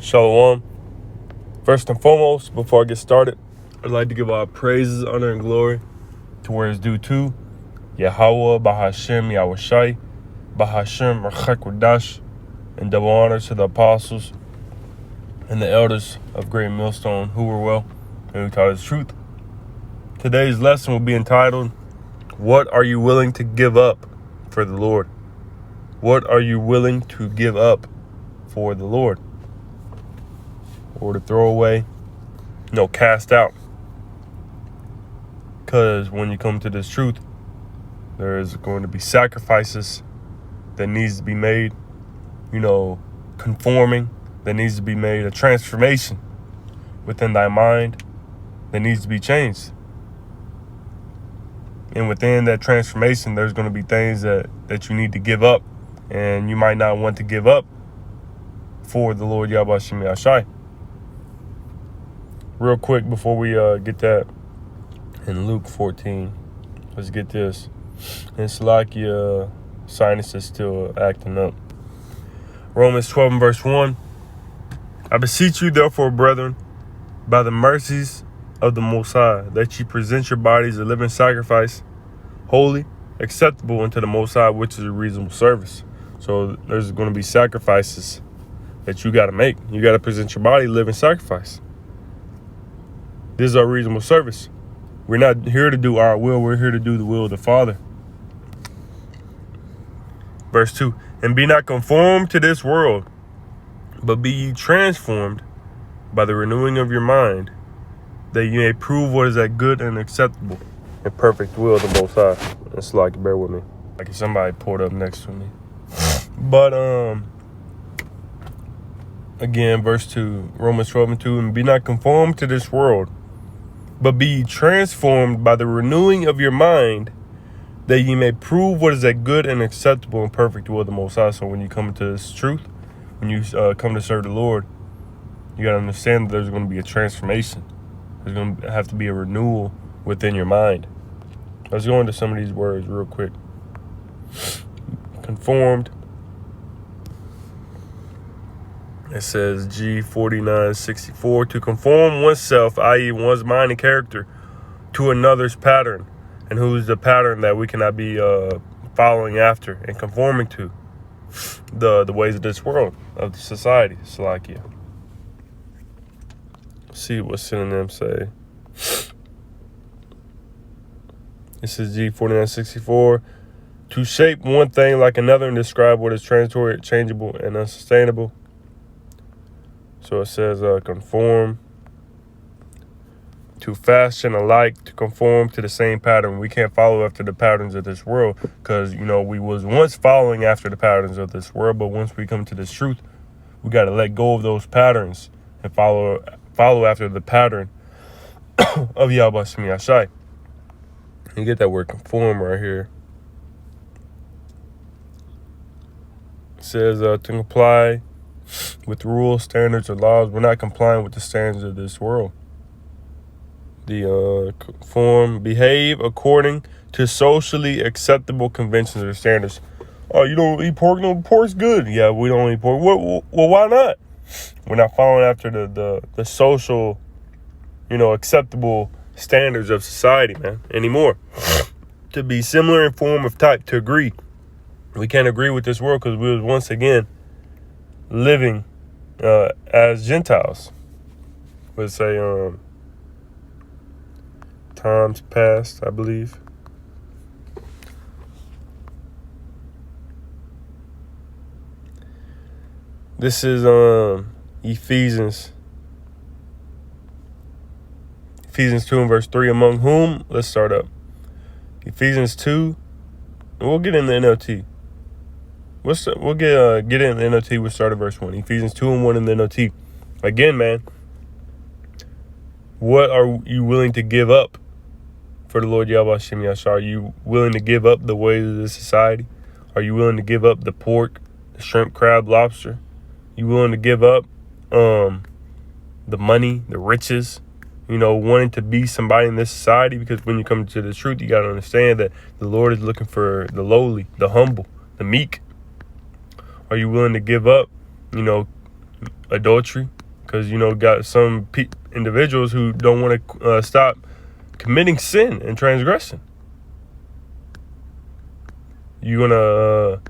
Shalom. First and foremost, before I get started, I'd like to give all praises, honor, and glory to where it's due to Yahweh, Bahashem, Yahushai, Bahashem, Rachakwadash, and double honor to the apostles and the elders of Great Millstone who were well and who taught us truth. Today's lesson will be entitled, What are you willing to give up for the Lord? What are you willing to give up for the Lord? Or to throw away, cast out. Because when you come to this truth, there is going to be sacrifices that needs to be made, conforming that needs to be made, a transformation within thy mind that needs to be changed. And within that transformation, there's going to be things that you need to give up, and you might not want to give up for the Lord Yahweh Shem Yashai. Real quick before we get that, in Luke 14, let's get this. It's like your sinus is still acting up. Romans 12 and verse 1. I beseech you, therefore, brethren, by the mercies of the Most High, that ye present your bodies a living sacrifice, holy, acceptable unto the Most High, which is a reasonable service. So there's going to be sacrifices that you got to make. You got to present your body a living sacrifice. This is our reasonable service. We're not here to do our will. We're here to do the will of the Father. Verse 2. And be not conformed to this world, but be ye transformed by the renewing of your mind, that you may prove what is that good and acceptable and perfect will of the Most High. It's like, bear with me. Like if somebody pulled up next to me. But, again, verse 2, Romans 12 and 2. And be not conformed to this world, but be ye transformed by the renewing of your mind, that ye may prove what is that good and acceptable and perfect will of the Most High. So when you come into this truth, when you come to serve the Lord, you got to understand that there's going to be a transformation. There's going to have to be a renewal within your mind. Let's go into some of these words real quick. Conformed. It says G4964, to conform oneself, i.e. one's mind and character, to another's pattern. And who's the pattern that we cannot be following after and conforming to? The ways of this world, of the society. Salakia. See what synonyms say. This is G4964. To shape one thing like another and describe what is transitory, changeable, and unsustainable. So it says conform. To fashion alike, to conform to the same pattern. We can't follow after the patterns of this world because, we was once following after the patterns of this world. But once we come to this truth, we got to let go of those patterns and follow after the pattern of Yahweh Shem Yashai. You get that word conform right here. It says to comply with rules, standards, or laws. We're not complying with the standards of this world. The conform, behave according to socially acceptable conventions or standards. Oh, you don't eat pork? No, pork's good. Yeah, we don't eat pork. Well, why not? We're not following after the social, acceptable standards of society, man, anymore. To be similar in form of type, to agree. We can't agree with this world because we was once again living as Gentiles. Let's say times past, I believe. This is Ephesians 2 and verse 3. Among whom, let's start up. Ephesians 2, and we'll get in the NLT. We'll get in the NLT. We'll start at verse 1. Ephesians 2 and 1 in the NLT. Again, man, what are you willing to give up for the Lord Yahweh Shem Yashai? Are you willing to give up the ways of this society? Are you willing to give up the pork, the shrimp, crab, lobster? You willing to give up the money, the riches, wanting to be somebody in this society? Because when you come to the truth, you got to understand that the Lord is looking for the lowly, the humble, the meek. Are you willing to give up, adultery, because, got some individuals who don't want to stop committing sin and transgression. You're going to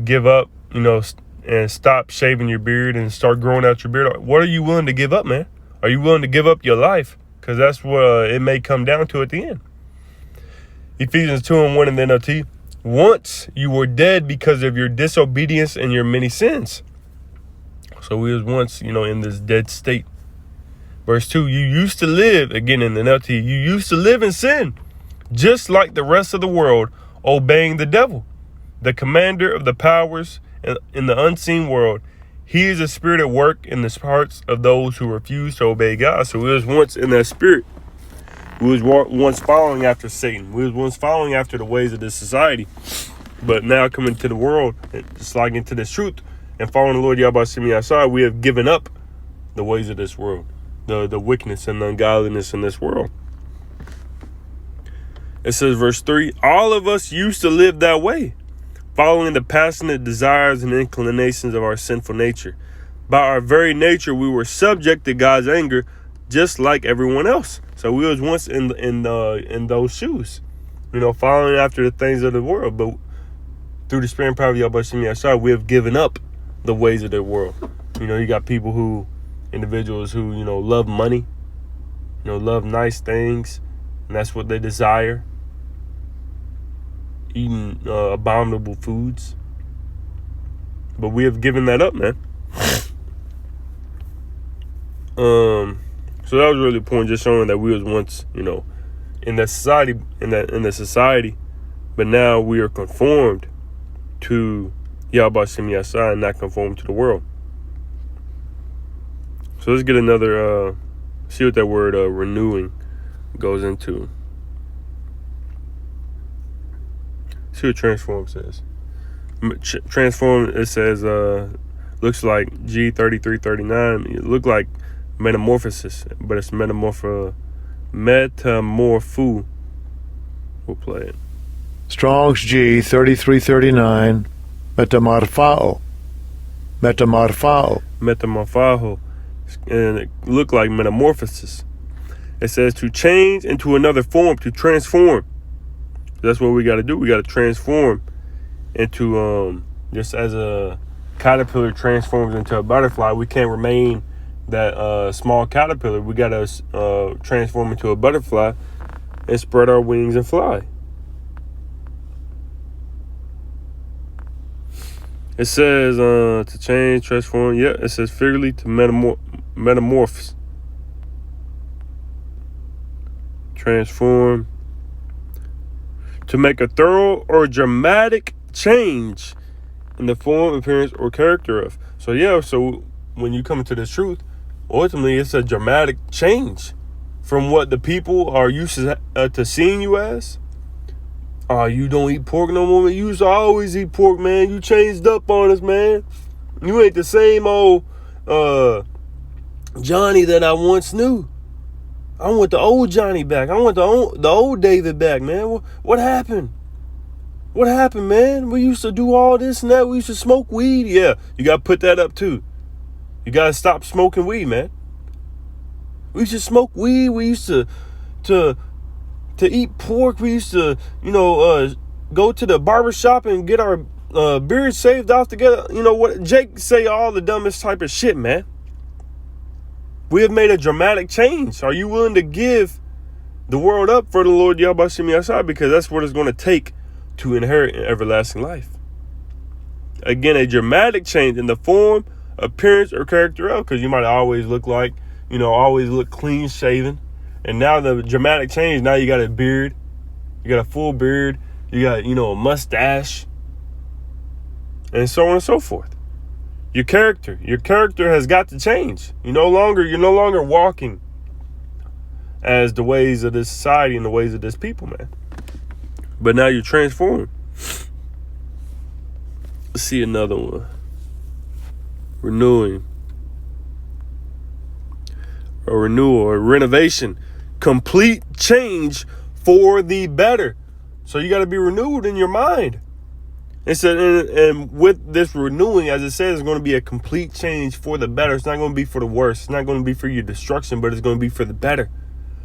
give up, and stop shaving your beard and start growing out your beard. What are you willing to give up, man? Are you willing to give up your life? Because that's what it may come down to at the end. Ephesians 2:1 in the NLT. Once you were dead because of your disobedience and your many sins. So we was once, in this dead state. Verse 2, you used to live, again in the NLT, you used to live in sin, just like the rest of the world, obeying the devil, the commander of the powers in the unseen world. He is a spirit at work in the hearts of those who refuse to obey God. So we was once in that spirit. We was once following after Satan. We was once following after the ways of this society. But now coming to the world, just like into this truth, and following the Lord Yahweh Shemi Asai, we have given up the ways of this world, the wickedness and the ungodliness in this world. It says, verse 3, all of us used to live that way, following the passionate desires and inclinations of our sinful nature. By our very nature, we were subject to God's anger, just like everyone else. So we was once in those shoes, following after the things of the world. But through the Spirit and power of Yahweh Shemi Asai, we have given up the ways of the world. You got individuals who, love money, love nice things, and that's what they desire. Eating abominable foods. But we have given that up, man. So that was really the point, just showing that we was once, in that society, in the society, but now we are conformed to Yahweh Shemi Asai and not conformed to the world. So let's get another, see what that word renewing goes into. See what transform says. Transform, it says, looks like G3339. It looked like metamorphosis, but it's metamorpho. We'll play it. Strong's G3339. Metamorphao. And it looked like metamorphosis. It says to change into another form, to transform. That's what we got to do. We got to transform into, just as a caterpillar transforms into a butterfly, we can't remain that small caterpillar. We got to transform into a butterfly and spread our wings and fly. It says to change, transform. Yeah, it says figuratively to metamorphose. Transform. To make a thorough or dramatic change in the form, appearance, or character of. So yeah, so when you come into this truth, ultimately it's a dramatic change from what the people are used to seeing you as. You don't eat pork no more, man. You used to always eat pork, man. You changed up on us, man. You ain't the same old Johnny that I once knew. I want the old Johnny back. I want the old David back, man. What happened? What happened, man? We used to do all this and that. We used to smoke weed. Yeah, you got to put that up too. You got to stop smoking weed, man. We used to smoke weed. We used to eat pork. We used to, go to the barbershop and get our beards shaved off together. You know what? Jake say all the dumbest type of shit, man. We have made a dramatic change. Are you willing to give the world up for the Lord Yahweh Shemi Asai? Because that's what it's going to take to inherit everlasting life. Again, a dramatic change in the form, appearance, or character of. Because you might always look like, always look clean shaven. And now the dramatic change, now you got a beard. You got a full beard. You got, a mustache. And so on and so forth. Your character has got to change. You're no longer walking as the ways of this society and the ways of this people, man. But now you're transformed. Let's see another one. Renewing. A renewal or renovation. Complete change for the better. So you got to be renewed in your mind. It said, and with this renewing, as it says, it's going to be a complete change for the better. It's not going to be for the worse. It's not going to be for your destruction, but it's going to be for the better,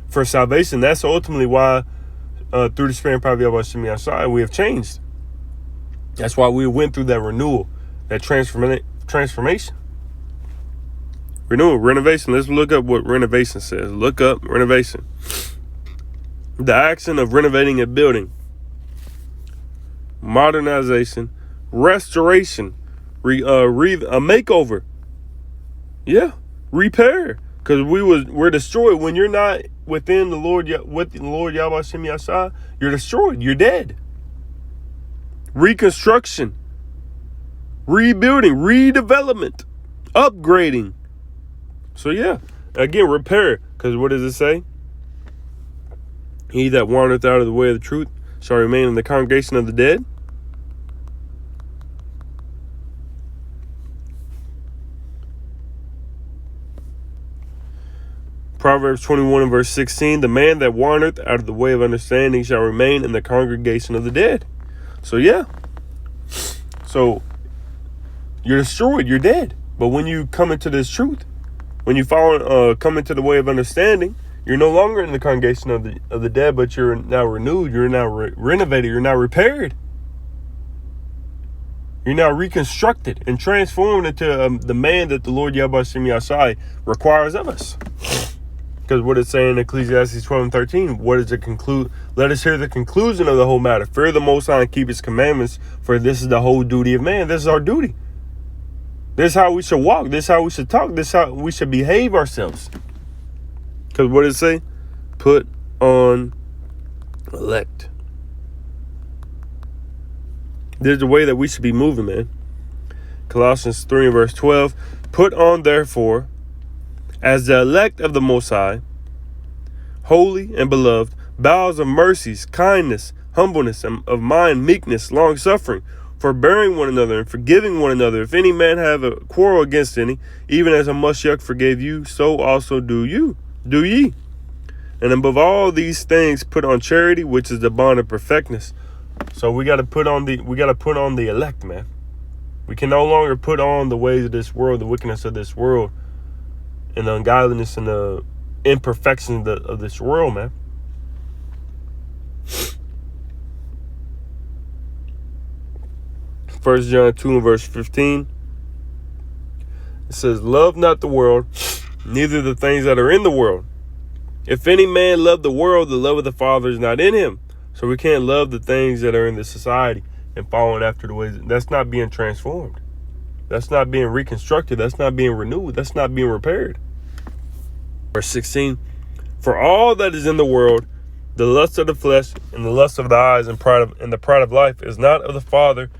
for salvation. That's ultimately why, through the Spirit and power of Yahweh Shemi Yahshai, we have changed. That's why we went through that renewal, that transformation. Renewal, renovation. Let's look up what renovation says. Look up renovation. The action of renovating a building. Modernization, restoration, a makeover. Yeah, repair. Because we're destroyed. When you're not within the Lord, with the Lord Yahweh Shemi Yahshai, you're destroyed. You're dead. Reconstruction, rebuilding, redevelopment, upgrading. So yeah, again, repair. Because what does it say? He that wandereth out of the way of the truth shall remain in the congregation of the dead. Proverbs 21 and verse 16, the man that wandereth out of the way of understanding shall remain in the congregation of the dead. So yeah. So you're destroyed, you're dead. But when you come into this truth, when you come into the way of understanding, you're no longer in the congregation of the dead, but you're now renewed, you're now renovated, you're now repaired. You're now reconstructed and transformed into the man that the Lord Yahweh Shemi Yahshai requires of us. Because what it's saying in Ecclesiastes 12 and 13, what is it conclude? Let us hear the conclusion of the whole matter. Fear the Most High and keep his commandments, for this is the whole duty of man. This is our duty. This is how we should walk. This is how we should talk. This is how we should behave ourselves. Because what does it say? Put on elect. There's a way that we should be moving, man. Colossians 3 and verse 12. Put on, therefore, as the elect of the Most High, holy and beloved, bowels of mercies, kindness, humbleness of mind, meekness, long-suffering, forbearing one another and forgiving one another. If any man have a quarrel against any, even as Mashiach forgave you, so also do ye. And above all these things, put on charity, which is the bond of perfectness. So we got to put on the elect, man. We can no longer put on the ways of this world, the wickedness of this world, and the ungodliness and the imperfection of this world, man. First John 2 and verse 15. It says, love not the world, neither the things that are in the world. If any man love the world, the love of the Father is not in him. So we can't love the things that are in the society and following after the ways. That's not being transformed. That's not being reconstructed. That's not being renewed. That's not being repaired. Verse 16, for all that is in the world, the lust of the flesh and the lust of the eyes and the pride of life is not of the Father,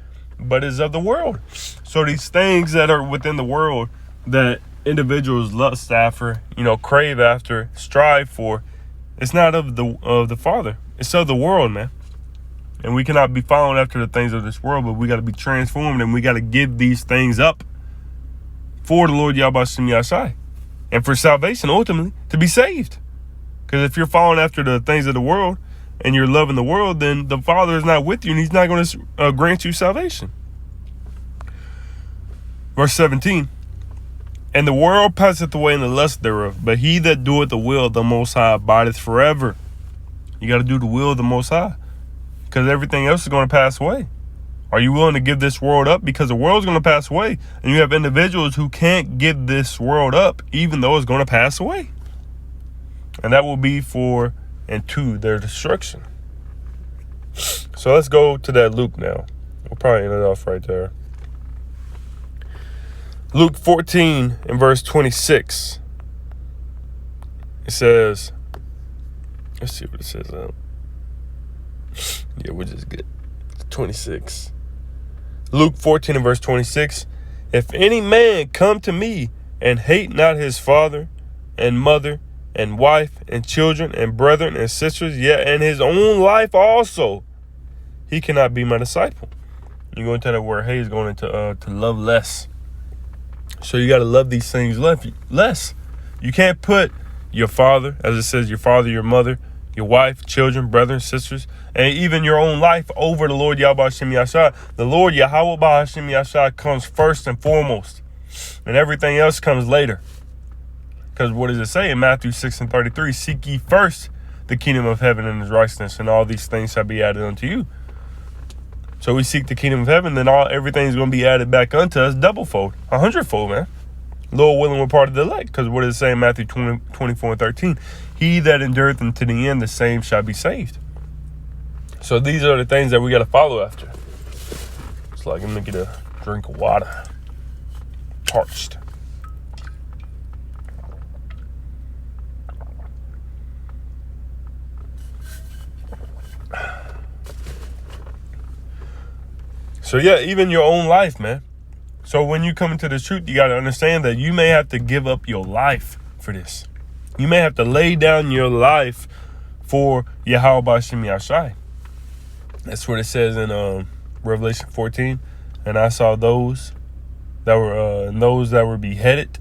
but is of the world. So these things that are within the world that individuals lust after, crave after, strive for, it's not of the Father. It's of the world, man. And we cannot be following after the things of this world, but we got to be transformed, and we got to give these things up for the Lord Yahweh Shemi Yahshai. And for salvation, ultimately, to be saved. Because if you're following after the things of the world and you're loving the world, then the Father is not with you and he's not going to grant you salvation. Verse 17. And the world passeth away in the lust thereof, but he that doeth the will of the Most High abideth forever. You got to do the will of the Most High, because everything else is going to pass away. Are you willing to give this world up? Because the world's going to pass away. And you have individuals who can't give this world up, even though it's going to pass away. And that will be for and to their destruction. So let's go to that Luke now. We'll probably end it off right there. Luke 14 and verse 26. It says, let's see what it says. Yeah, we'll just get 26. Luke 14 and verse 26. If any man come to me and hate not his father and mother and wife and children and brethren and sisters, yet and his own life also, he cannot be my disciple. You go into that word hate is going into to love less. So you got to love these things less. You can't put your father, as it says, your father, your mother, your wife, children, brothers, sisters, and even your own life over the Lord Yahweh Hashem Yahshua. The Lord Yahweh Hashem Yahshua comes first and foremost, and everything else comes later. Because what does it say in Matthew 6:33? Seek ye first the kingdom of heaven and his righteousness, and all these things shall be added unto you. So we seek the kingdom of heaven, then everything's going to be added back unto us doublefold, 100-fold, man. Lord willing, we're part of the elect. Because what does it say in Matthew 24:13? He that endureth unto the end, the same shall be saved. So these are the things that we got to follow after. It's like, let me get a drink of water. Parched. So yeah, even your own life, man. So when you come into the truth, you got to understand that you may have to give up your life for this. You may have to lay down your life for Yahweh Hashem Yahshai. That's what it says in Revelation 14. And I saw those that were beheaded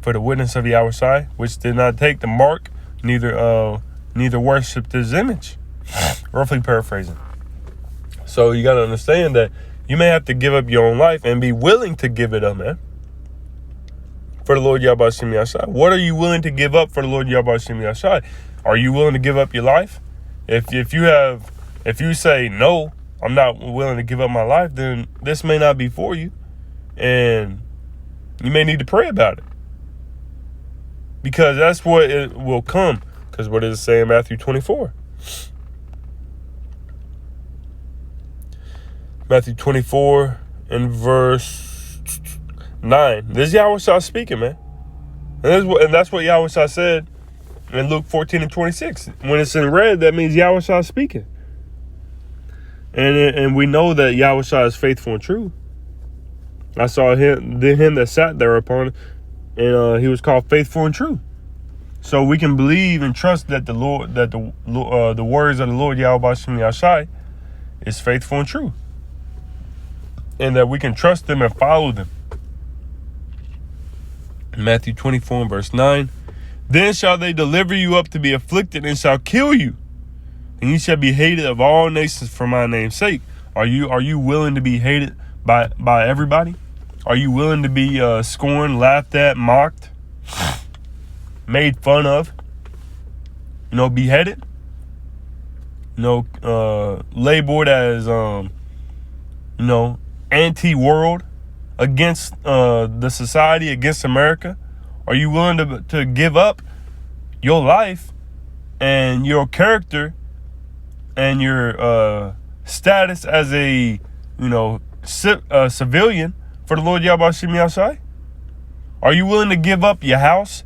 for the witness of Yahweh, which did not take the mark, neither worshipped his image. Roughly paraphrasing. So you got to understand that you may have to give up your own life and be willing to give it up, man, for the Lord Yahweh Hashem Yahshai. What are you willing to give up for the Lord Yahweh Hashem Yahshai? Are you willing to give up your life? If you say, no, I'm not willing to give up my life, then this may not be for you. And you may need to pray about it. Because that's what it will come. Because what does it say in Matthew 24? Matthew 24 and verse 9. This is Yahweh Shah speaking, man. And that's what Yahweh Shah said in Luke 14 and 26. When it's in red, that means Yahweh Shah speaking. And we know that Yahweh Shah is faithful and true. I saw him that sat there upon, and he was called faithful and true. So we can believe and trust that the words of the Lord Yahweh Hashem Yahshai is faithful and true. And that we can trust them and follow them. Matthew 24 and verse 9. Then shall they deliver you up to be afflicted and shall kill you. And you shall be hated of all nations for my name's sake. Are you willing to be hated by everybody? Are you willing to be scorned, laughed at, mocked, made fun of? Beheaded? Labeled as anti-world, against the society, against America? Are you willing to give up your life and your character and your status as a civilian for the Lord Yahweh Hashem Yahshai? Are you willing to give up your house,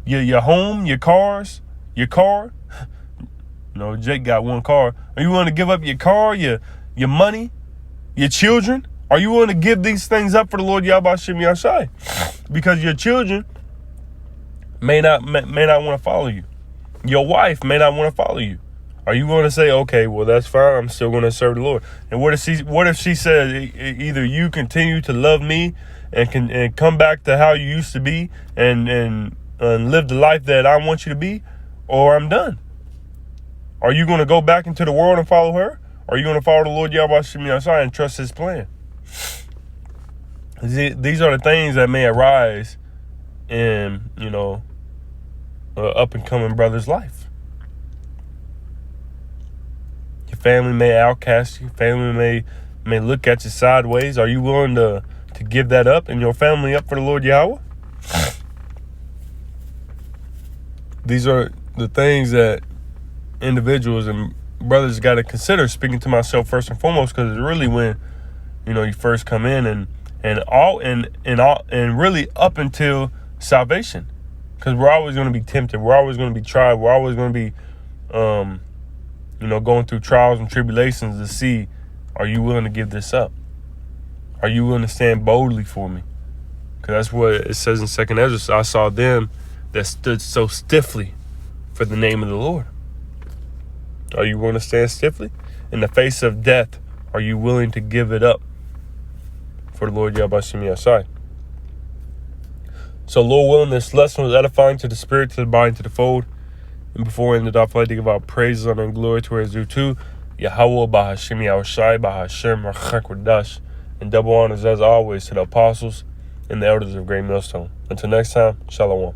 your home, your cars, your car? Jake got one car. Are you willing to give up your car, your money, your children? Are you willing to give these things up for the Lord Yahweh Hashem Yahshai? Because your children may not want to follow you. Your wife may not want to follow you. Are you going to say, okay, well, that's fine, I'm still going to serve the Lord? And what if she says, either you continue to love me and come back to how you used to be and live the life that I want you to be, or I'm done? Are you going to go back into the world and follow her? Or are you going to follow the Lord Yahweh Hashem Yahshai and trust his plan? These are the things that may arise in, up and coming brother's life. Your family may outcast you. Family may look at you sideways. Are you willing to give that up and your family up for the Lord Yahweh? These are the things that individuals and brothers got to consider. Speaking to myself first and foremost, because it's really when you first come in and really up until salvation, because we're always going to be tempted, we're always going to be tried, we're always going to be going through trials and tribulations to see, are you willing to give this up? Are you willing to stand boldly for me? Because that's what it says in 2nd Ezra. So I saw them that stood so stiffly for the name of the Lord. Are you willing to stand stiffly? In the face of death, are you willing to give it up for the Lord Yahweh Hashem Yahshai? So, Lord willing, this lesson was edifying to the spirit, to the body, to the fold. And before we end it off, I'd like to give our praises, honor, and glory to where it's due to Yahweh, Bahashim, Yahushai, Bahashem, Rachakwadash, and double honors as always to the apostles and the elders of Great Millstone. Until next time, Shalom.